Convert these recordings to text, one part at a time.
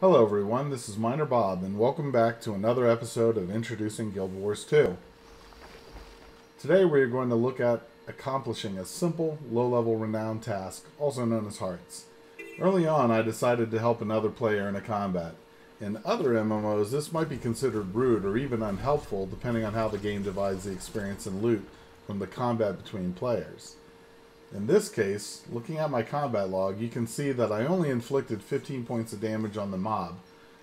Hello everyone, this is Miner Bob, and welcome back to another episode of Introducing Guild Wars 2. Today we are going to look at accomplishing a simple, low-level renown task, also known as hearts. Early on, I decided to help another player in a combat. In other MMOs, this might be considered rude or even unhelpful, depending on how the game divides the experience and loot from the combat between players. In this case, looking at my combat log, you can see that I only inflicted 15 points of damage on the mob.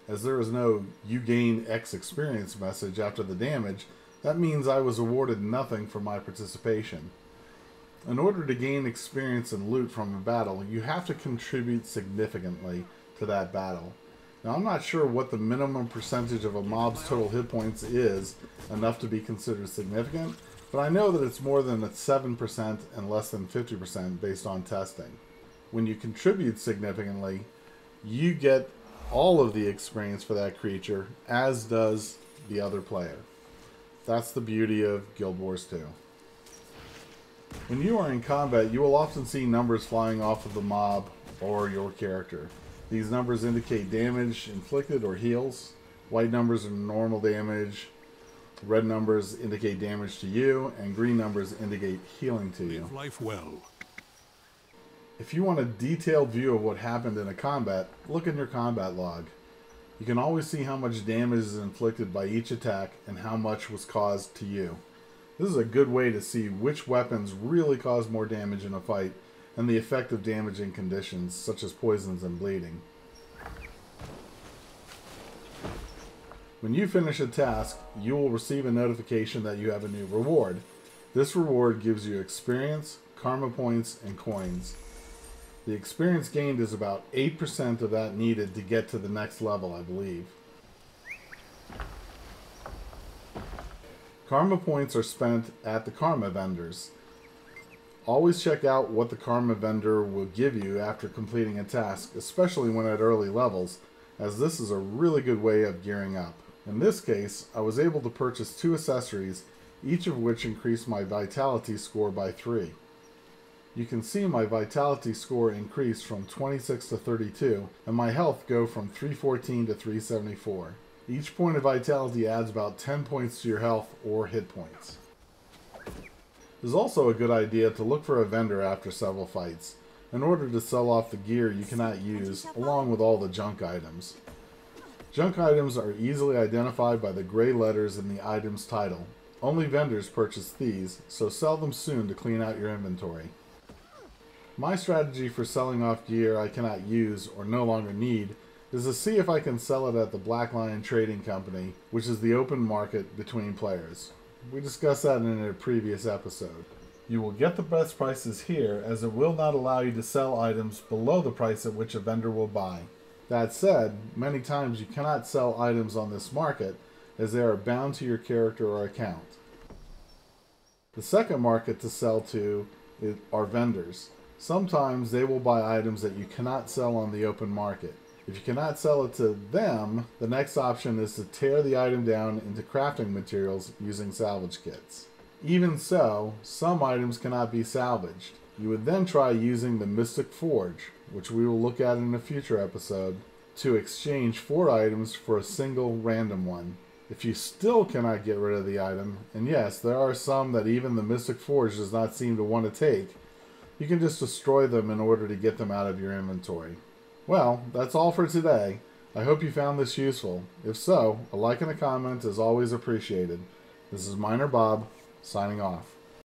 As there is no "you gain X experience" message after the damage, that means I was awarded nothing for my participation. In order to gain experience and loot from a battle, you have to contribute significantly to that battle. Now, I'm not sure what the minimum percentage of a mob's total hit points is enough to be considered significant, but I know that it's more than 7% and less than 50% based on testing. When you contribute significantly, you get all of the experience for that creature, as does the other player. That's the beauty of Guild Wars 2. When you are in combat, you will often see numbers flying off of the mob or your character. These numbers indicate damage inflicted or heals. White numbers are normal damage. Red numbers indicate damage to you, and green numbers indicate healing to you. Live life well. If you want a detailed view of what happened in a combat, look in your combat log. You can always see how much damage is inflicted by each attack and how much was caused to you. This is a good way to see which weapons really cause more damage in a fight and the effect of damaging conditions such as poisons and bleeding. When you finish a task, you will receive a notification that you have a new reward. This reward gives you experience, karma points, and coins. The experience gained is about 8% of that needed to get to the next level, I believe. Karma points are spent at the karma vendors. Always check out what the karma vendor will give you after completing a task, especially when at early levels, as this is a really good way of gearing up. In this case, I was able to purchase 2 accessories, each of which increased my vitality score by 3. You can see my vitality score increase from 26 to 32, and my health go from 314 to 374. Each point of vitality adds about 10 points to your health or hit points. It is also a good idea to look for a vendor after several fights, in order to sell off the gear you cannot use, along with all the junk items. Junk items are easily identified by the gray letters in the item's title. Only vendors purchase these, so sell them soon to clean out your inventory. My strategy for selling off gear I cannot use or no longer need is to see if I can sell it at the Black Lion Trading Company, which is the open market between players. We discussed that in a previous episode. You will get the best prices here, as it will not allow you to sell items below the price at which a vendor will buy. That said, many times you cannot sell items on this market, as they are bound to your character or account. The second market to sell to are vendors. Sometimes they will buy items that you cannot sell on the open market. If you cannot sell it to them, the next option is to tear the item down into crafting materials using salvage kits. Even so, some items cannot be salvaged. You would then try using the Mystic Forge, which we will look at in a future episode, to exchange 4 items for a single random one. If you still cannot get rid of the item, and yes, there are some that even the Mystic Forge does not seem to want to take, you can just destroy them in order to get them out of your inventory. Well, that's all for today. I hope you found this useful. If so, a like and a comment is always appreciated. This is Miner Bob, signing off.